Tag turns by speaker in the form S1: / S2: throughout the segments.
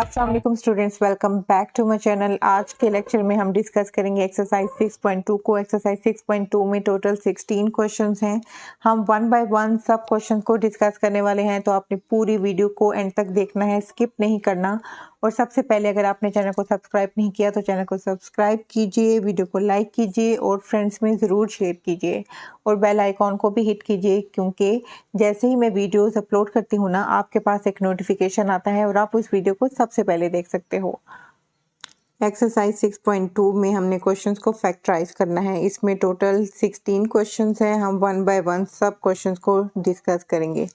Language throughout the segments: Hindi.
S1: अस्सलाम वालेकुम students, welcome back to my channel. आज के लेक्चर में हम डिस्कस करेंगे एक्सरसाइज 6.2 को। एक्सरसाइज 6.2 में टोटल 16 क्वेश्चंस हैं। हम वन बाय वन सब क्वेश्चंस को डिस्कस करने वाले हैं, तो आपने पूरी वीडियो को एंड तक देखना है, स्किप नहीं करना। और सबसे पहले अगर आपने चैनल को सब्सक्राइब नहीं किया तो चैनल को सब्सक्राइब कीजिए, वीडियो को लाइक कीजिए और फ्रेंड्स में ज़रूर शेयर कीजिए और बेल आइकॉन को भी हिट कीजिए, क्योंकि जैसे ही मैं वीडियोस अपलोड करती हूँ ना, आपके पास एक नोटिफिकेशन आता है और आप उस वीडियो को सबसे पहले देख सकते हो। एक्सरसाइज 6.2 में हमने क्वेश्चंस को फैक्टराइज करना है। इसमें टोटल 16 क्वेश्चंस हैं। हम वन बाय वन सब क्वेश्चंस को डिस्कस करेंगे।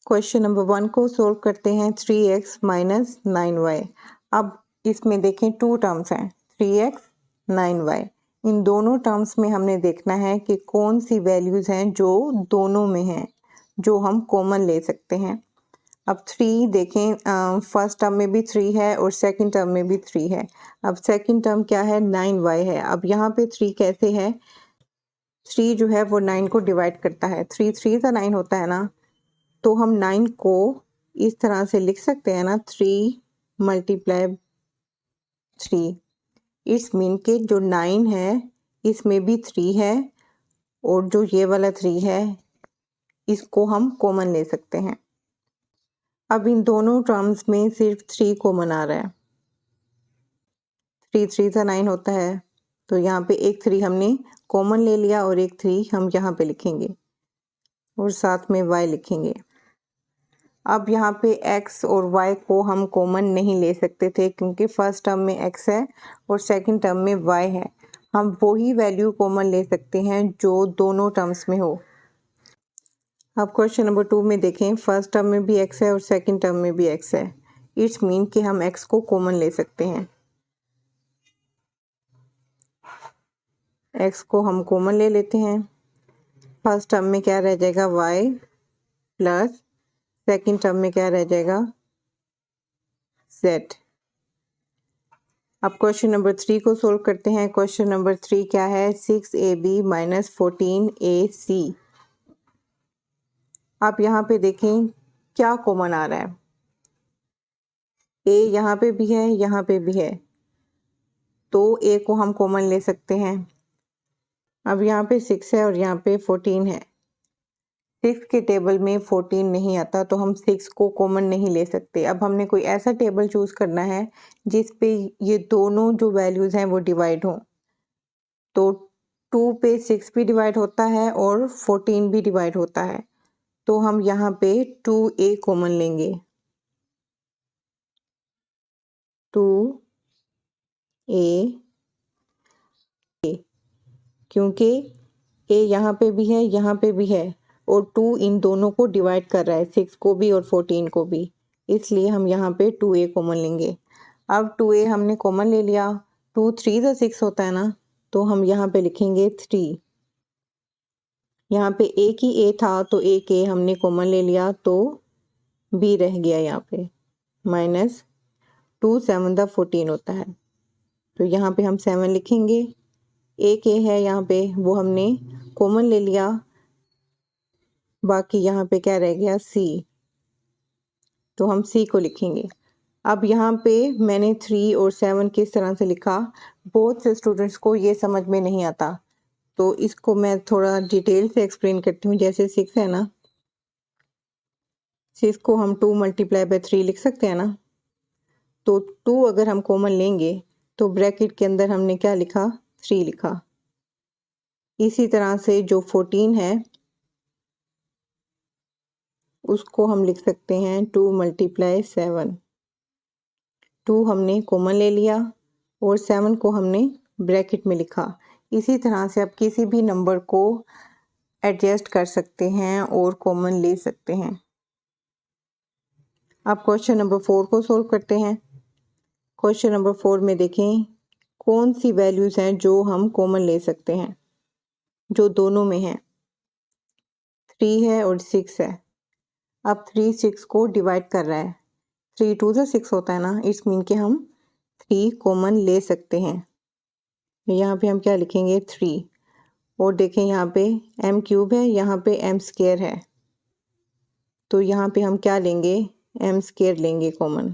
S1: क्वेश्चन नंबर 1 को सोल्व करते हैं। 3x minus 9y। अब इसमें देखें टू टर्म्स हैं, 3x 9y। इन दोनों टर्म्स में हमने देखना है कि कौन सी वैल्यूज़ हैं जो दोनों में हैं, जो हम कॉमन ले सकते हैं। अब 3 देखें, फर्स्ट टर्म में भी 3 है और सेकंड टर्म में भी 3 है। अब सेकंड टर्म क्या है, 9y है। अब यहाँ पे 3 कैसे है, 3 जो है वो 9 को डिवाइड करता है। 3 3 का 9 होता है ना, तो हम 9 को इस तरह से लिख सकते हैं ना, 3 मल्टीप्लाई 3। इट्स मीन के जो 9 है इसमें भी 3 है और जो ये वाला 3 है इसको हम कॉमन ले सकते हैं। अब इन दोनों टर्म्स में सिर्फ 3 कॉमन आ रहा है। 3 3 का 9 होता है, तो यहाँ पे एक 3 हमने कॉमन ले लिया और एक 3 हम यहाँ पे लिखेंगे और साथ में y लिखेंगे। अब यहाँ पे x और y को हम कॉमन नहीं ले सकते थे, क्योंकि फर्स्ट टर्म में x है और सेकंड टर्म में y है। हम वही वैल्यू कॉमन ले सकते हैं जो दोनों टर्म्स में हो। अब क्वेश्चन नंबर 2 में देखें, फर्स्ट टर्म में भी x है और सेकंड टर्म में भी x है। इट्स मीन कि हम x को कॉमन ले सकते हैं। x को हम कॉमन ले लेते हैं। फर्स्ट टर्म में क्या रह जाएगा, y प्लस सेकंड टर्म में क्या रह जाएगा, z। अब क्वेश्चन नंबर 3 को सोल्व करते हैं। क्वेश्चन नंबर 3 क्या है, 6ab माइनस 14ac। आप यहाँ पे देखें क्या कॉमन आ रहा है, a यहाँ पे भी है, यहाँ पे भी है, तो a को हम कॉमन ले सकते हैं। अब यहाँ पे 6 है और यहाँ पे 14 है। 6 के टेबल में 14 नहीं आता, तो हम 6 को कॉमन नहीं ले सकते। अब हमने कोई ऐसा टेबल चूज़ करना है जिस पे ये दोनों जो वैल्यूज़ हैं वो डिवाइड हों। तो 2 पे 6 भी डिवाइड होता है और 14 भी डिवाइड होता है, तो हम यहाँ पे 2a कॉमन लेंगे। 2a, क्योंकि a यहाँ पे भी है, यहाँ पे भी है और 2 इन दोनों को डिवाइड कर रहा है, 6 को भी और 14 को भी, इसलिए हम यहाँ पे 2a कॉमन लेंगे। अब 2a हमने कॉमन ले लिया। 2 3 का 6 होता है ना, तो हम यहाँ पे लिखेंगे 3। यहाँ पे एक ही a था, तो एक a हमने कॉमन ले लिया, तो b रह गया यहाँ पे। माइनस 2 7 का 14 होता है, तो यहाँ पे हम 7 लिखेंगे। एक a है यहाँ पे, वो हमने कॉमन ले लिया, बाकी यहाँ पे क्या रह गया, c, तो हम c को लिखेंगे। अब यहाँ पे मैंने 3 और 7 किस तरह से लिखा, बहुत से स्टूडेंट्स को ये समझ में नहीं आता, तो इसको मैं थोड़ा डिटेल से एक्सप्लेन करती हूँ। जैसे 6 है ना, 6 को हम 2 मल्टीप्लाई बाय 3 लिख सकते हैं ना, तो 2 अगर हम कॉमन लेंगे तो ब्रैकेट के अंदर हमने क्या लिखा, 3 लिखा। इसी तरह से जो 14 है उसको हम लिख सकते हैं 2 मल्टीप्लाई 7। 2 हमने कॉमन ले लिया और 7 को हमने ब्रैकेट में लिखा। इसी तरह से आप किसी भी नंबर को एडजस्ट कर सकते हैं और कॉमन ले सकते हैं। अब क्वेश्चन नंबर 4 को सोल्व करते हैं। क्वेश्चन नंबर 4 में देखें कौन सी वैल्यूज़ हैं जो हम कॉमन ले सकते हैं, जो दोनों में हैं। 3 है और 6 है। अब 3 6 को डिवाइड कर रहा है। 3 2 का 6 होता है ना, इट्स मीन कि हम 3 कॉमन ले सकते हैं। यहाँ पे हम क्या लिखेंगे, 3। और देखें यहाँ पे m क्यूब है, यहाँ पे m स्क्वायर है, तो यहाँ पे हम क्या लेंगे, एम स्केयर लेंगे कॉमन।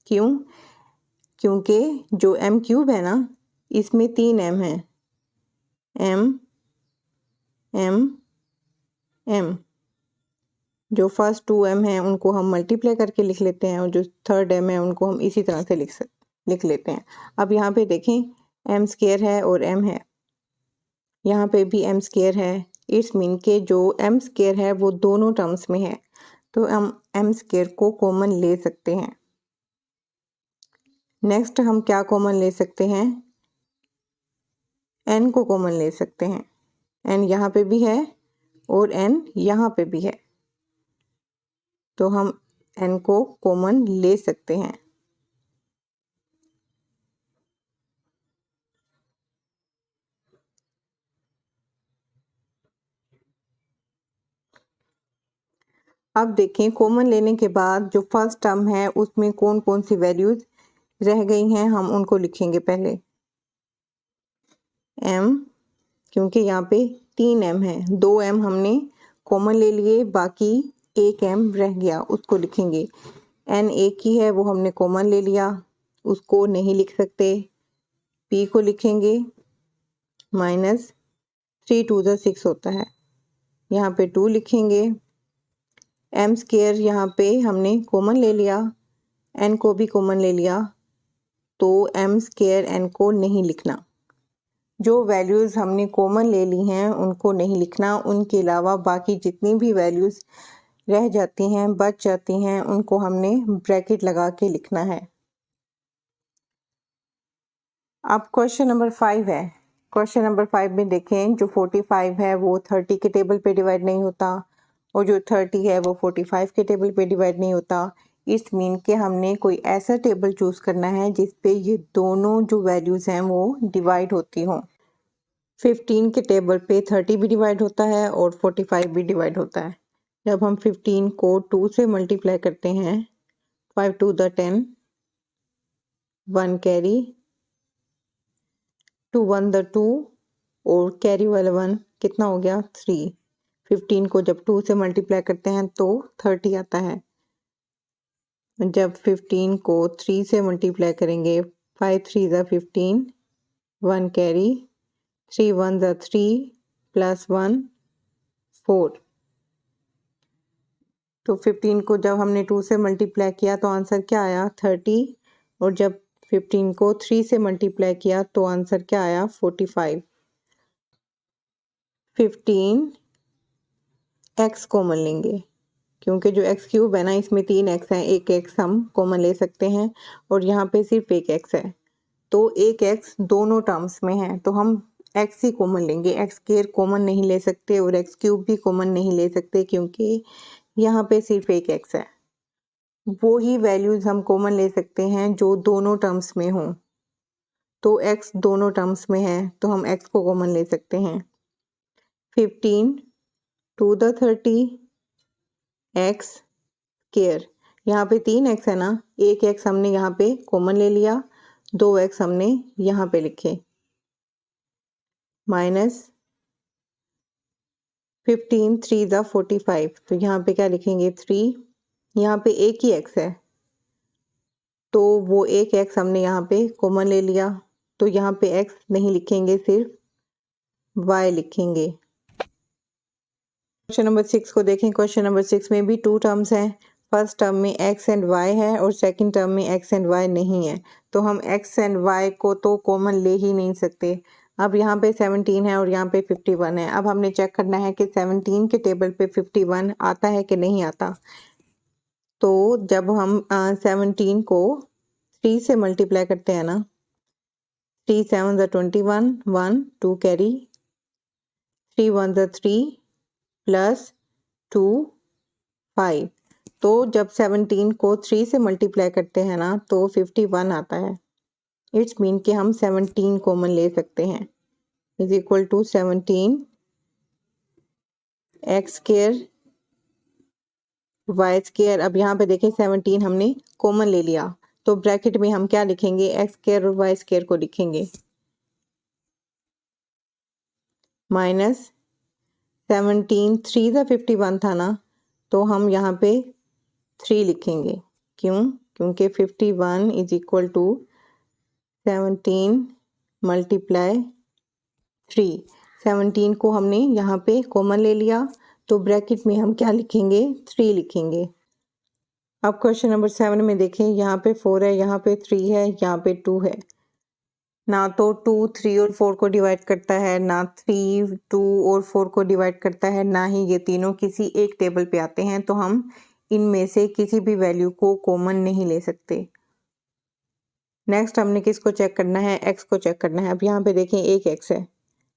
S1: क्यों? क्योंकि जो एम क्यूब है ना, इसमें 3 एम है, एम एम एम। जो फर्स्ट 2 एम है उनको हम मल्टीप्लाई करके लिख लेते हैं और जो थर्ड एम है उनको हम इसी तरह से लिख लेते हैं। अब यहाँ पे देखें एम स्केयर है और एम है, यहाँ पे भी एम स्केयर है। इट्स मीन के जो एम स्केयर है वो दोनों टर्म्स में है, तो हम एम स्केयर को कॉमन ले सकते हैं। नेक्स्ट हम क्या कॉमन ले सकते हैं? एन को कॉमन ले सकते हैं। एन यहाँ पे भी है और एन यहाँ पे भी है, तो हम एन को कॉमन ले सकते हैं। अब देखें कॉमन लेने के बाद जो फर्स्ट टर्म है उसमें कौन कौन सी वैल्यूज रह गई हैं, हम उनको लिखेंगे पहले। एम, क्योंकि यहाँ पे 3 एम है, 2 एम हमने कॉमन ले लिए, बाकी 1 एम रह गया, उसको लिखेंगे। एन एक ही है, वो हमने कॉमन ले लिया, उसको नहीं लिख सकते। पी को लिखेंगे, माइनस 3 2 6 होता है, यहाँ पे 2 लिखेंगे। एम स्केयर यहाँ पे हमने कॉमन ले लिया, एन को भी कॉमन ले लिया, तो एम स्केयर एन को नहीं लिखना। जो वैल्यूज़ हमने कॉमन ले ली हैं उनको नहीं लिखना, उनके अलावा बाकी जितनी भी वैल्यूज़ रह जाती हैं, बच जाती हैं, उनको हमने ब्रैकेट लगा के लिखना है। अब क्वेश्चन नंबर 5 है। क्वेश्चन नंबर 5 में देखें जो 45 है वो 30 के टेबल पे डिवाइड नहीं होता, और जो 30 है वो 45 के टेबल पे डिवाइड नहीं होता। इस मीन के हमने कोई ऐसा टेबल चूज़ करना है जिस पे ये दोनों जो वैल्यूज़ हैं वो डिवाइड होती हों। 15 के टेबल पे 30 भी डिवाइड होता है और 45 भी डिवाइड होता है। जब हम 15 को 2 से मल्टीप्लाई करते हैं, 5 2 10, 1 कैरी, 2 1 2, और कैरी वाला 1 कितना हो गया 3। 15 को जब 2 से मल्टीप्लाई करते हैं तो 30 आता है। जब 15 को 3 से मल्टीप्लाई करेंगे, 5 3 15, 1 कैरी, 3 1 3 प्लस 1 4। तो 15 को जब हमने 2 से मल्टीप्लाई किया तो आंसर क्या आया 30, और जब 15 को 3 से मल्टीप्लाई किया तो आंसर क्या आया 45। 15 एक्स कॉमन लेंगे, क्योंकि जो एक्स क्यूब है ना इसमें 3 एक्स हैं, एक एक्स हम कॉमन ले सकते हैं और यहाँ पे सिर्फ एक एक्स है, तो एक एक्स दोनों टर्म्स में है, तो हम एक्स ही कॉमन लेंगे। एक्स स्क्वायर कॉमन नहीं ले सकते और एक्स क्यूब भी कॉमन नहीं ले सकते, क्योंकि यहाँ पे सिर्फ एक एक्स है। वो ही वैल्यूज़ हम कॉमन ले सकते हैं जो दोनों टर्म्स में हों, तो एक्स दोनों टर्म्स में है तो हम एक्स को कॉमन ले सकते हैं। 15 2 30 एक्स स्क्वायर, यहाँ पे 3 एक्स है ना, एक एक्स हमने यहाँ पे कॉमन ले लिया, 2 एक्स हमने यहाँ पे लिखे, माइनस 15 3 45, तो यहाँ पे क्या लिखेंगे 3। यहाँ पे एक ही एक्स है तो वो एक एक्स हमने यहाँ पे कॉमन ले लिया, तो यहाँ पे एक्स नहीं लिखेंगे, सिर्फ वाई लिखेंगे। क्वेश्चन नंबर 6 को देखें। क्वेश्चन नंबर 6 में भी 2 टर्म्स हैं। फर्स्ट टर्म में एक्स एंड वाई है और सेकंड टर्म में एक्स एंड वाई नहीं है, तो हम एक्स एंड वाई को तो कॉमन ले ही नहीं सकते। अब यहाँ पे 17 है और यहाँ पे 51 है। अब हमने चेक करना है कि 17 के टेबल पे 51 आता है कि नहीं आता। तो जब हम 17 को 3 से मल्टीप्लाई करते हैं ना, 3 7 21, 1 2 कैरी, 3 1 3 प्लस 2 5। तो जब 17 को 3 से मल्टीप्लाई करते हैं ना तो 51 आता है। इट्स मीन कि हम 17 कॉमन ले सकते हैं, is equal to 17 x square y square. अब यहाँ पे देखें 17 हमने कॉमन ले लिया, तो ब्रैकेट में हम क्या लिखेंगे, एक्स स्क्वायर और वाई स्क्वायर को लिखेंगे, माइनस 17 3 51 था ना, तो हम यहाँ पे 3 लिखेंगे। क्यों? क्योंकि 51 इज इक्वल टू 17 मल्टीप्लाई 3। 17 को हमने यहाँ पे कॉमन ले लिया, तो ब्रैकेट में हम क्या लिखेंगे? 3 लिखेंगे। अब क्वेश्चन नंबर 7 में देखें, यहाँ पे 4 है, यहाँ पे 3 है, यहाँ पे 2 है। ना तो 2 3 और 4 को डिवाइड करता है, ना 3 2 और 4 को डिवाइड करता है, ना ही ये तीनों किसी एक टेबल पे आते हैं, तो हम इनमें से किसी भी वैल्यू को कॉमन नहीं ले सकते। नेक्स्ट हमने किसको चेक करना है? एक्स को चेक करना है। अब यहाँ पे देखें, एक एक्स है,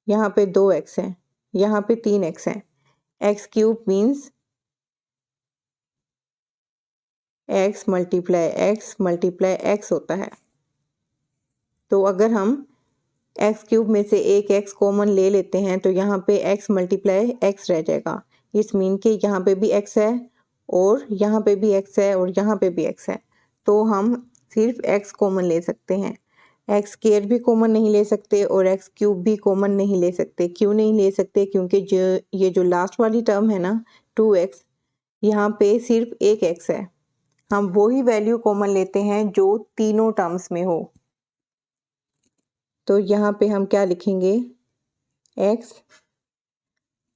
S1: यहाँ पे 2 एक्स है, यहाँ पे 3 एक्स है। X cube means x multiply x होता है। तो अगर हम एक्स क्यूब में से एक एक्स कॉमन ले लेते हैं तो यहाँ पे एक्स मल्टीप्लाई एक्स रह जाएगा। इस मीन के यहाँ पे भी एक्स है और यहाँ पे भी एक्स है और यहाँ पे भी एक्स है, तो हम सिर्फ एक्स कॉमन ले सकते हैं। एक्स स्क्वायर भी कॉमन नहीं ले सकते और एक्स क्यूब भी कॉमन नहीं ले सकते। क्यों नहीं ले सकते? क्योंकि ये जो लास्ट वाली टर्म है ना 2x, यहाँ पे सिर्फ एक एक्स है। हम वही वैल्यू कॉमन लेते हैं जो तीनों टर्म्स में हो। तो यहाँ पे हम क्या लिखेंगे? x,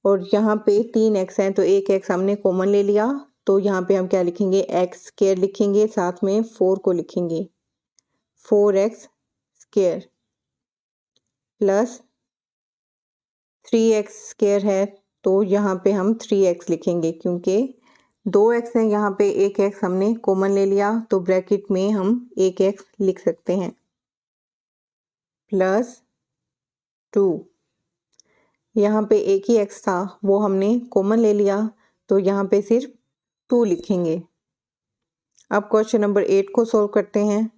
S1: और यहाँ पे 3 एक्स हैं तो एक एक्स हमने कॉमन ले लिया, तो यहाँ पे हम क्या लिखेंगे? एक्स स्क्वायर लिखेंगे, साथ में 4 को लिखेंगे, 4x square plus 3x square है, तो यहाँ पे हम 3x लिखेंगे क्योंकि 2 एक्स हैं, यहाँ पे एक एक्स हमने कॉमन ले लिया, तो ब्रैकेट में हम एक एक्स लिख सकते हैं, प्लस 2। यहाँ पे एक ही एक्स था, वो हमने कॉमन ले लिया, तो यहाँ पे सिर्फ 2 लिखेंगे। अब क्वेश्चन नंबर 8 को सॉल्व करते हैं।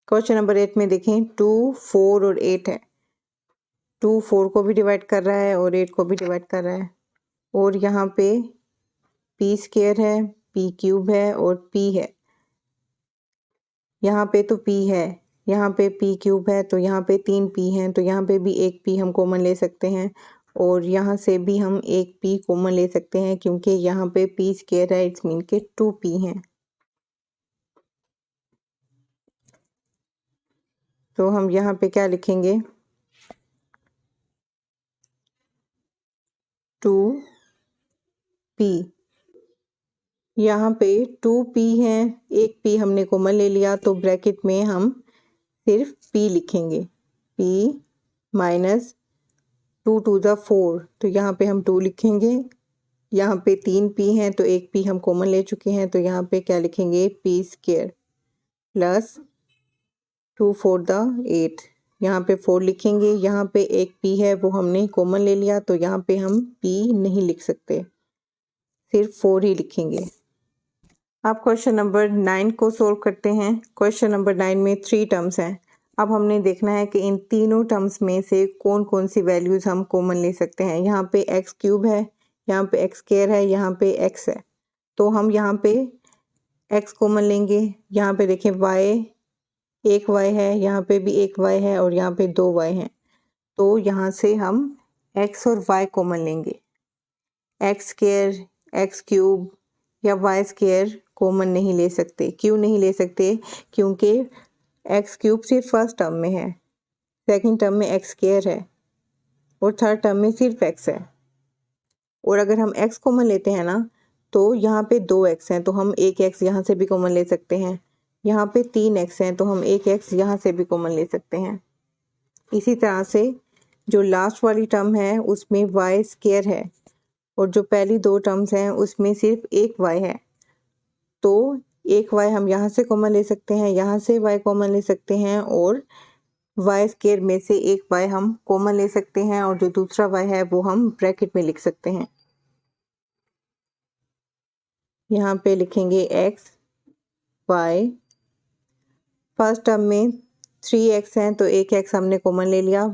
S1: क्वेश्चन नंबर 8 में देखें, 2 4 और 8 है। 2 4 को भी डिवाइड कर रहा है और 8 को भी डिवाइड कर रहा है, और यहाँ पे p स्क्वायर है, p क्यूब है और p है। यहाँ पे तो p है, यहाँ पे p क्यूब है, तो यहाँ पे 3 p हैं, तो यहाँ पे भी एक p हम कॉमन ले सकते हैं और यहाँ से भी हम एक p कॉमन ले सकते हैं क्योंकि यहाँ पे p स्क्वायर है, इट्स मीन के 2p हैं। तो हम यहाँ पे क्या लिखेंगे? 2p। यहाँ पे 2p है, एक p हमने कॉमन ले लिया, तो ब्रैकेट में हम सिर्फ p लिखेंगे, p माइनस 2 2 ज़ा 4, तो यहाँ पे हम 2 लिखेंगे। यहाँ पे 3 p हैं तो एक p हम कॉमन ले चुके हैं, तो यहाँ पे क्या लिखेंगे? p स्क्वायर प्लस 2 4 ज़ा 8, यहाँ पे 4 लिखेंगे। यहाँ पे एक p है, वो हमने कॉमन ले लिया, तो यहाँ पे हम p नहीं लिख सकते, सिर्फ 4 ही लिखेंगे। अब क्वेश्चन नंबर 9 को सोल्व करते हैं। क्वेश्चन नंबर 9 में 3 टर्म्स हैं। अब हमने देखना है कि इन तीनों टर्म्स में से कौन कौन सी वैल्यूज़ हम कॉमन ले सकते हैं। यहाँ पे एक्स क्यूब है, यहाँ पे एक्स स्क्वायर है, यहाँ पे एक्स है, तो हम यहाँ पे एक्स कॉमन लेंगे। यहाँ पे देखें वाई, एक वाई है, यहाँ पे भी एक वाई है और यहाँ पे 2 वाई हैं, तो यहाँ से हम एक्स और वाई कॉमन लेंगे। एक्स स्क्वायर, एक्स क्यूब या वाई स्क्वायर कॉमन नहीं ले सकते। क्यों नहीं ले सकते? क्योंकि एक्स क्यूब सिर्फ फर्स्ट टर्म में है, सेकंड टर्म में एक्स स्क्वायर है और थर्ड टर्म में सिर्फ एक्स है। और अगर हम एक्स कॉमन लेते हैं ना, तो यहाँ पे 2 एक्स हैं, तो हम एक एक्स यहाँ से भी कॉमन ले सकते हैं। यहाँ पे 3 एक्स हैं, तो हम एक एक्स यहाँ से भी कॉमन ले सकते हैं। इसी तरह से जो लास्ट वाली टर्म है उसमें वाई स्क्वायर है और जो पहली 2 टर्म्स हैं उसमें सिर्फ एक वाई है, तो एक वाई हम यहाँ से कॉमन ले सकते हैं, यहाँ से वाई कॉमन ले सकते हैं और वाई स्क्वायर में से एक वाई हम कॉमन ले सकते हैं और जो दूसरा वाई है वो हम ब्रैकेट में लिख सकते हैं। यहाँ पे लिखेंगे एक्स वाई, फर्स्ट टर्म में 3 एक्स हैं तो एक एक्स हमने कॉमन ले लिया,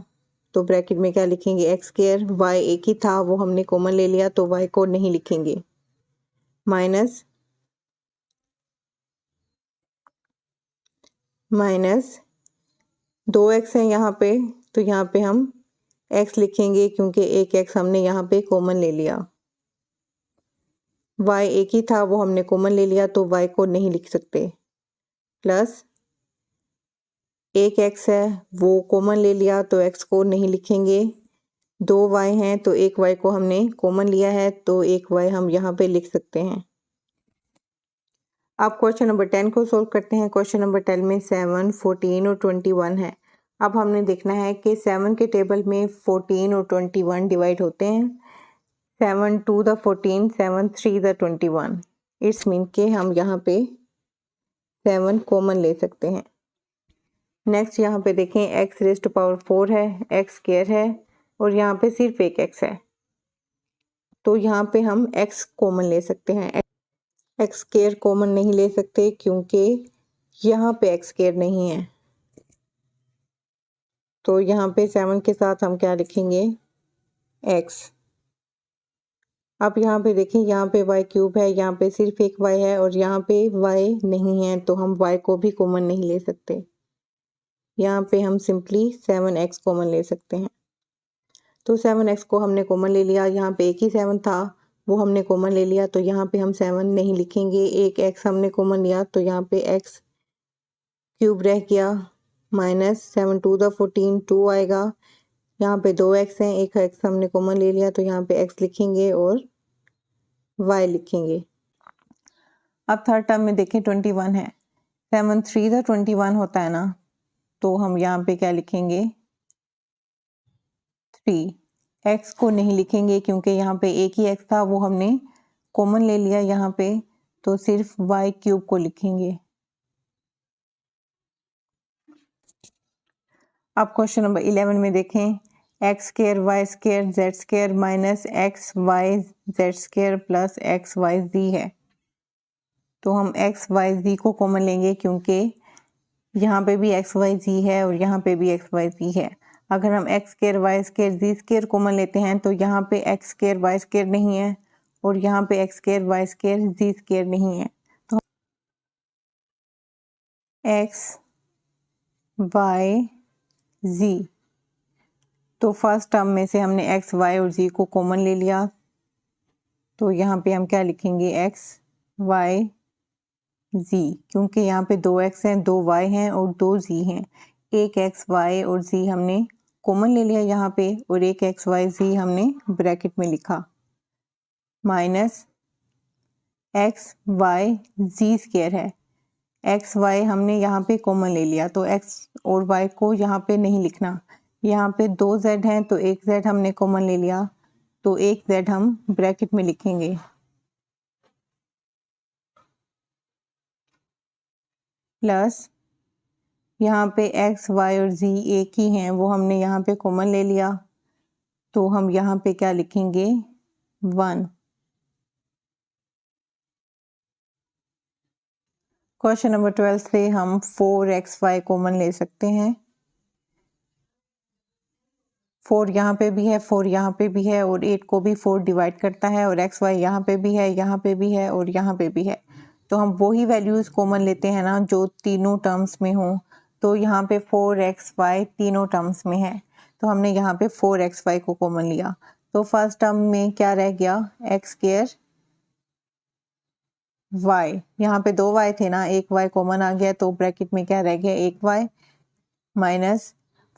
S1: तो ब्रैकेट में क्या लिखेंगे? X square. वाई एक ही था, वो हमने कॉमन ले लिया, तो वाई को नहीं लिखेंगे, माइनस 2 एक्स हैं यहाँ पे, तो यहाँ पे हम x लिखेंगे क्योंकि एक x हमने यहाँ पे कॉमन ले लिया। y एक ही था वो हमने कॉमन ले लिया तो y को नहीं लिख सकते, प्लस एक x है वो कॉमन ले लिया तो x को नहीं लिखेंगे, 2y हैं तो एक y को हमने कॉमन लिया है तो एक y हम यहाँ पे लिख सकते हैं। अब क्वेश्चन नंबर 10 को सोल्व करते हैं। क्वेश्चन नंबर 10 में 7, 14 और 21 है। अब हमने देखना है कि 7 के टेबल में 14 और 21 डिवाइड होते हैं। 7 2 द 14, 7 3 द 21। इट्स मीन के हम यहाँ पे 7 कॉमन ले सकते हैं। नेक्स्ट यहाँ पे देखें x रेज़ टू पावर 4 है, x स्क्वायर है और यहाँ पे सिर्फ एक x है, तो यहाँ पे हम x कॉमन ले सकते हैं। x स्क्वायर कॉमन नहीं ले सकते क्योंकि यहाँ पे x स्क्वायर नहीं है, तो यहाँ पे 7 के साथ हम क्या लिखेंगे, x। अब यहाँ पे देखें यहाँ पे y क्यूब है, यहाँ पे सिर्फ एक y है और यहाँ पे y नहीं है, तो हम y को भी कॉमन नहीं ले सकते। यहाँ पे हम सिंपली 7x कॉमन ले सकते हैं। तो 7x को हमने कॉमन ले लिया, यहाँ पे एक ही 7 था वो हमने कॉमन ले लिया, तो यहाँ पे हम 7 नहीं लिखेंगे। एक x हमने कॉमन लिया तो यहाँ पे x क्यूब रह गया, माइनस 7 2 द 14, 2 आएगा। यहाँ पे 2x हैं, एक x हमने कॉमन ले लिया तो यहाँ पे x लिखेंगे और y लिखेंगे। अब थर्ड टर्म में देखें 21 है, 7 3 द 21 होता है ना, तो हम यहाँ पे क्या लिखेंगे, 3। x को नहीं लिखेंगे क्योंकि यहाँ पे एक ही x था वो हमने कॉमन ले लिया यहाँ पे, तो सिर्फ y क्यूब को लिखेंगे। अब क्वेश्चन नंबर 11 में देखें x square y square z square minus X Y Z square plus X Y Z है, तो हम एक्स वाई जी को कॉमन लेंगे क्योंकि यहाँ पे भी एक्स वाई जी है और यहाँ पे भी एक्स वाई जी है। अगर हम एक्स स्क्वायर वाई स्क्वायर जी स्क्वायर कॉमन लेते हैं तो यहाँ पे एक्स स्क्वायर वाई स्क्वायर नहीं है और यहाँ पे एक्स स्क्वायर वाई स्क्वायर जी स्क्वायर नहीं है, तो एक्स वाई जी, तो फर्स्ट टर्म में से हमने एक्स वाई और जी को कॉमन ले लिया, तो यहाँ पे हम क्या लिखेंगे, एक्स वाई जी, क्योंकि यहाँ पे 2x हैं, 2y हैं और 2z हैं। एक एक्स वाई और z हमने कॉमन ले लिया यहाँ पे और एक एक्स वाई जी हमने ब्रैकेट में लिखा, माइनस एक्स वाई जी स्क्वायर है। एक्स वाई हमने यहाँ पे कॉमन ले लिया तो x और y को यहाँ पे नहीं लिखना। यहाँ पे 2z हैं तो एक z हमने कॉमन ले लिया, तो एक z हम ब्रैकेट में लिखेंगे, प्लस यहाँ पे x y और z एक ही हैं वो हमने यहाँ पे कॉमन ले लिया, तो हम यहाँ पे क्या लिखेंगे, 1। क्वेश्चन नंबर 12 से हम 4xy कॉमन ले सकते हैं। 4 यहाँ पे भी है, 4 यहाँ पे भी है और 8 को भी 4 डिवाइड करता है और xy यहाँ पे भी है, यहाँ पे भी है और यहाँ पे भी है, तो हम वही वैल्यूज़ कॉमन लेते हैं ना जो तीनों टर्म्स में हों। तो यहाँ पे 4xy तीनों टर्म्स में है, तो हमने यहाँ पे 4xy को कॉमन लिया, तो फर्स्ट टर्म में क्या रह गया, एक्स स्क्वायर y, यहाँ पे 2y थे ना, एक y कॉमन आ गया तो ब्रैकेट में क्या रह गया, एक y, माइनस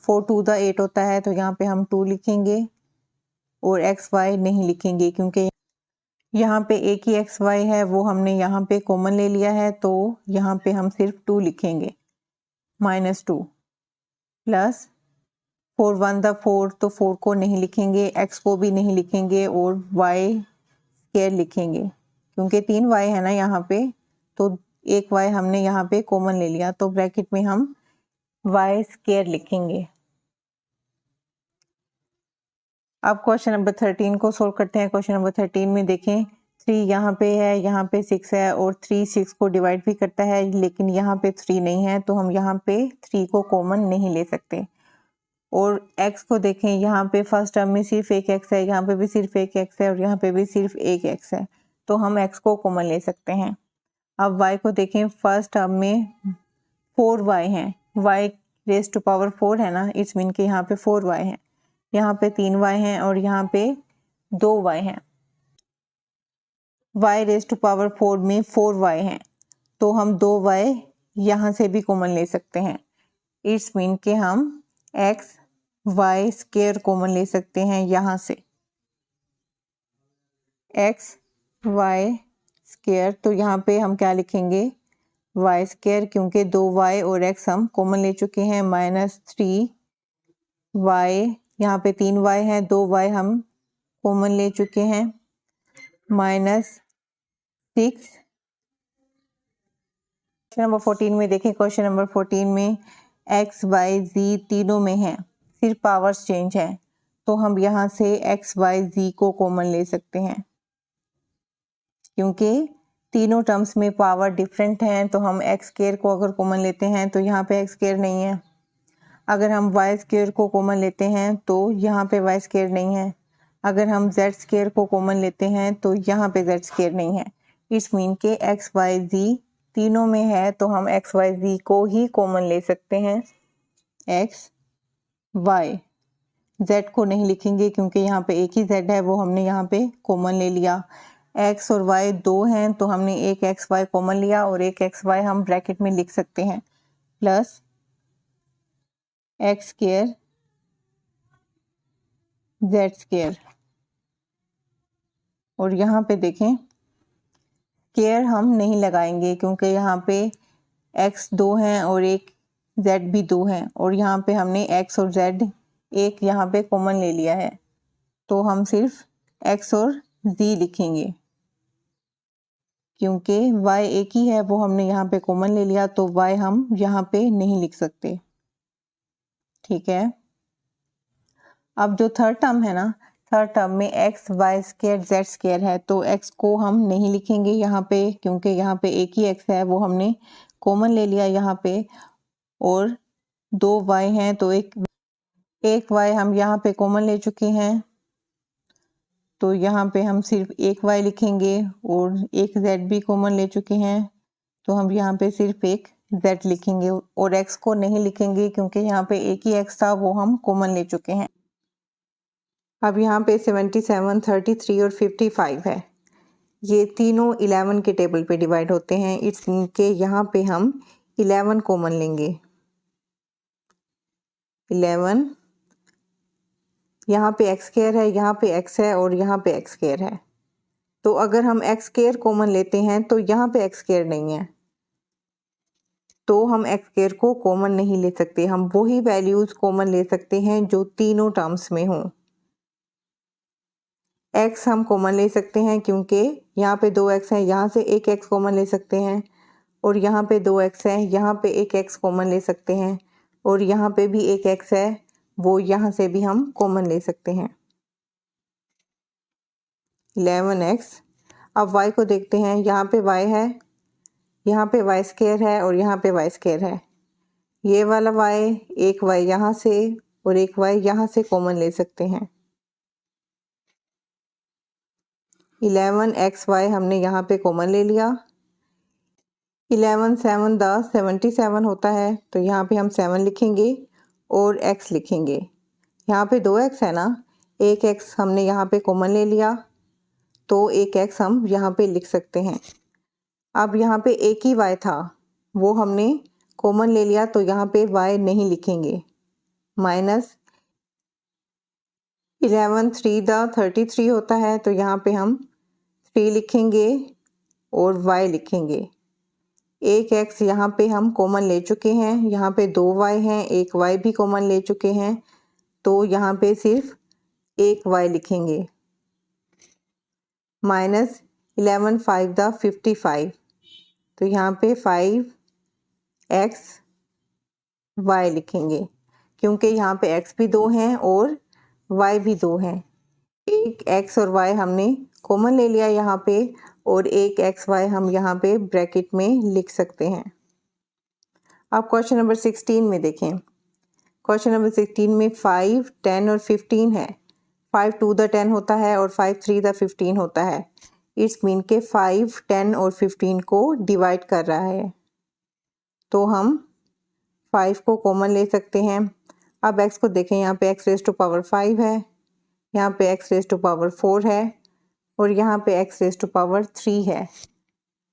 S1: 4 2 द 8 होता है तो यहाँ पे हम 2 लिखेंगे और एक्स वाई नहीं लिखेंगे क्योंकि यहाँ पे एक ही एक्स वाई है वो हमने यहाँ पे कॉमन ले लिया है, तो यहाँ पे हम सिर्फ 2 लिखेंगे, माइनस 2, प्लस 4 1 द 4, तो 4 को नहीं लिखेंगे, x को भी नहीं लिखेंगे और y स्क्वायर लिखेंगे क्योंकि 3 y है ना यहाँ पे, तो एक y हमने यहाँ पे कॉमन ले लिया, तो ब्रैकेट में हम y स्क्वायर लिखेंगे। अब क्वेश्चन नंबर 13 को सोल्व करते हैं। क्वेश्चन नंबर 13 में देखें 3 यहाँ पे है, यहाँ पे 6 है और 3 6 को डिवाइड भी करता है, लेकिन यहाँ पे 3 नहीं है, तो हम यहाँ पे 3 को कॉमन नहीं ले सकते। और x को देखें, यहाँ पे फर्स्ट टर्म में सिर्फ एक x है, यहाँ पे भी सिर्फ एक x है और यहाँ पे भी सिर्फ एक x है, तो हम x को कॉमन ले सकते हैं। अब y को देखें, फर्स्ट टर्म में 4y हैं, y रेज़ टू पावर 4 है ना, इट्स मीन के यहाँ पे 4y हैं, यहाँ पे 3y हैं और यहाँ पे 2y हैं। y रेज टू पावर 4 में 4y हैं, तो हम 2y यहाँ से भी कॉमन ले सकते हैं। इट्स मीन कि हम x y स्क्वायर कॉमन ले सकते हैं यहाँ से, x y स्क्वायर। तो यहाँ पे हम क्या लिखेंगे, y स्क्वायर, क्योंकि 2y और x हम कॉमन ले चुके हैं, -3y, यहाँ पे 3y है, 2y हम कॉमन ले चुके हैं, -6। क्वेश्चन नंबर 14 में देखें, क्वेश्चन नंबर 14 में x y z तीनों में है, सिर्फ पावर्स चेंज है, तो हम यहाँ से x y z को कॉमन ले सकते हैं। क्योंकि तीनों टर्म्स में पावर डिफरेंट हैं, तो हम x स्क्वायर को अगर कॉमन लेते हैं तो यहाँ पे x स्क्वायर नहीं है। अगर हम y स्क्वायर को कॉमन लेते हैं तो यहाँ पे y स्क्वायर नहीं है। अगर हम z स्क्वायर को कॉमन लेते हैं तो यहाँ पे z स्क्वायर नहीं है। इट्स मीन के x y z तीनों में है, तो हम x y z को ही कॉमन ले सकते हैं। x y, z को नहीं लिखेंगे क्योंकि यहाँ पे एक ही z है, वो हमने यहाँ पे कॉमन ले लिया। x और y दो हैं, तो हमने एक x y कॉमन लिया और एक x y हम ब्रैकेट में लिख सकते हैं, plus x square z square. और यहाँ पे देखें, स्क्वायर हम नहीं लगाएंगे क्योंकि यहाँ पे x दो हैं और एक z भी दो हैं, और यहाँ पे हमने x और z एक यहाँ पे कॉमन ले लिया है, तो हम सिर्फ x और z लिखेंगे। क्योंकि y एक ही है, वो हमने यहाँ पे कॉमन ले लिया, तो y हम यहाँ पे नहीं लिख सकते। ठीक है, अब जो थर्ड टर्म है ना, थर्ड टर्म में x y square z square है, तो x को हम नहीं लिखेंगे यहाँ पे, क्योंकि यहाँ पे एक ही x है, वो हमने कॉमन ले लिया यहाँ पे, और दो y हैं, तो एक y हम यहाँ पे कॉमन ले चुके हैं, तो यहाँ पे हम सिर्फ एक y लिखेंगे, और एक z भी कॉमन ले चुके हैं, तो हम यहाँ पे सिर्फ एक z लिखेंगे, और x को नहीं लिखेंगे क्योंकि यहाँ पे एक ही x था, वो हम कॉमन ले चुके हैं। अब यहाँ पे 77, 33 और 55 है, ये तीनों 11 के टेबल पे डिवाइड होते हैं। इट्स मीन के यहाँ पे हम 11 कॉमन लेंगे। 11, यहाँ पे x स्क्वायर है, यहाँ पे x है और यहाँ पे x स्क्वायर है, तो अगर हम x स्क्वायर कॉमन लेते हैं तो यहाँ पे x स्क्वायर नहीं है, तो हम x स्क्वायर को कॉमन नहीं ले सकते। हम वही वैल्यूज कॉमन ले सकते हैं जो तीनों टर्म्स में हों। x हम कॉमन ले सकते हैं क्योंकि यहाँ पे 2x है, यहाँ से एक x कॉमन ले सकते हैं, और यहाँ पे 2x है, यहाँ पे एक x कॉमन ले सकते हैं, और यहाँ पे भी एक x है, वो यहाँ से भी हम कॉमन ले सकते हैं। 11x। अब y को देखते हैं, यहाँ पे y है, यहाँ पे y स्क्वायर है और यहाँ पे y स्क्वायर है। ये वाला y, एक y यहाँ से और एक y यहाँ से कॉमन ले सकते हैं। 11xy हमने यहाँ पे कॉमन ले लिया। 11 7 10 77 होता है, तो यहाँ पे हम 7 लिखेंगे और x लिखेंगे। यहाँ पे 2x है ना, एक x हमने यहाँ पे कॉमन ले लिया, तो एक x हम यहाँ पे लिख सकते हैं। अब यहाँ पे एक ही y था, वो हमने कॉमन ले लिया, तो यहाँ पे y नहीं लिखेंगे। -11 3 33 होता है, तो यहाँ पे हम 3 लिखेंगे और y लिखेंगे। एक x यहाँ पे हम कॉमन ले चुके हैं, यहाँ पे 2y हैं, एक y भी कॉमन ले चुके हैं, तो यहाँ पे सिर्फ एक y लिखेंगे। -11 5 55, तो यहाँ पे 5x y लिखेंगे, क्योंकि यहाँ पे x भी 2 हैं और y भी 2 हैं। एक x और y हमने कॉमन ले लिया यहाँ पे, और एक x y हम यहाँ पे ब्रैकेट में लिख सकते हैं। अब क्वेश्चन नंबर 16 में देखें। क्वेश्चन नंबर 16 में 5, 10 और 15 है। 5 2 द 10 होता है और 5 3 द 15 होता है। इट्स मीन के 5, 10 और 15 को डिवाइड कर रहा है, तो हम 5 को कॉमन ले सकते हैं। अब x को देखें, यहाँ पे x रेज टू पावर 5 है, यहाँ पे x रेज टू पावर 4 है, और यहाँ पे x रेज़ टू पावर 3 है,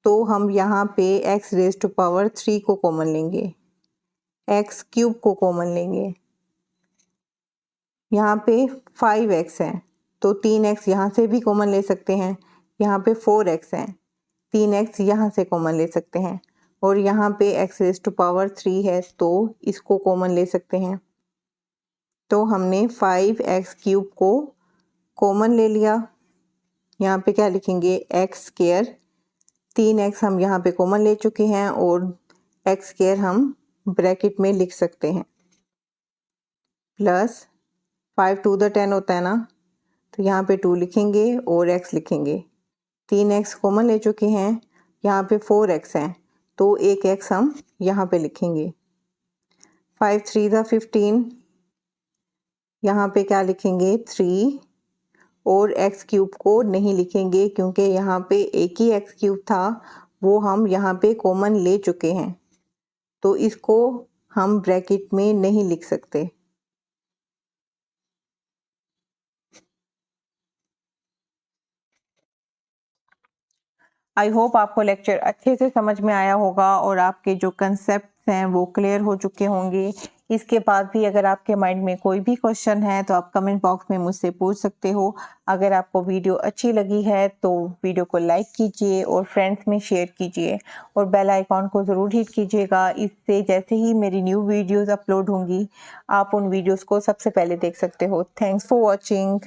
S1: तो हम यहाँ पे x रेज़ टू पावर 3 को कॉमन लेंगे, x क्यूब को कॉमन लेंगे। यहाँ पे 5x है तो 3x यहाँ से भी कॉमन ले सकते हैं। यहाँ पे 4x है, 3x यहाँ से कॉमन ले सकते हैं और यहाँ पे x रेज़ टू पावर 3 है तो इसको कॉमन ले सकते हैं। तो हमने 5x क्यूब को कॉमन ले लिया। यहाँ पे क्या लिखेंगे, x स्क्वायर, 3x हम यहाँ पे कॉमन ले चुके हैं और x स्क्वायर हम ब्रैकेट में लिख सकते हैं, प्लस 5 टू द 10 होता है ना, तो यहाँ पे 2 लिखेंगे और x लिखेंगे। 3x कॉमन ले चुके हैं, यहाँ पे 4x है तो एक x हम यहाँ पे लिखेंगे। 5 3 द 15, यहाँ पे क्या लिखेंगे 3 और x क्यूब को नहीं लिखेंगे क्योंकि यहाँ पे एक ही x क्यूब था, वो हम यहाँ पे कॉमन ले चुके हैं तो इसको हम ब्रैकेट में नहीं लिख सकते। आई होप आपको लेक्चर अच्छे से समझ में आया होगा और आपके जो कंसेप्ट हैं वो क्लियर हो चुके होंगे। इसके बाद भी अगर आपके माइंड में कोई भी क्वेश्चन है तो आप कमेंट बॉक्स में मुझसे पूछ सकते हो। अगर आपको वीडियो अच्छी लगी है तो वीडियो को लाइक कीजिए और फ्रेंड्स में शेयर कीजिए और बेल आइकॉन को ज़रूर हिट कीजिएगा। इससे जैसे ही मेरी न्यू वीडियोज़ अपलोड होंगी आप उन वीडियोज़ को सबसे पहले देख सकते हो। Thanks for watching.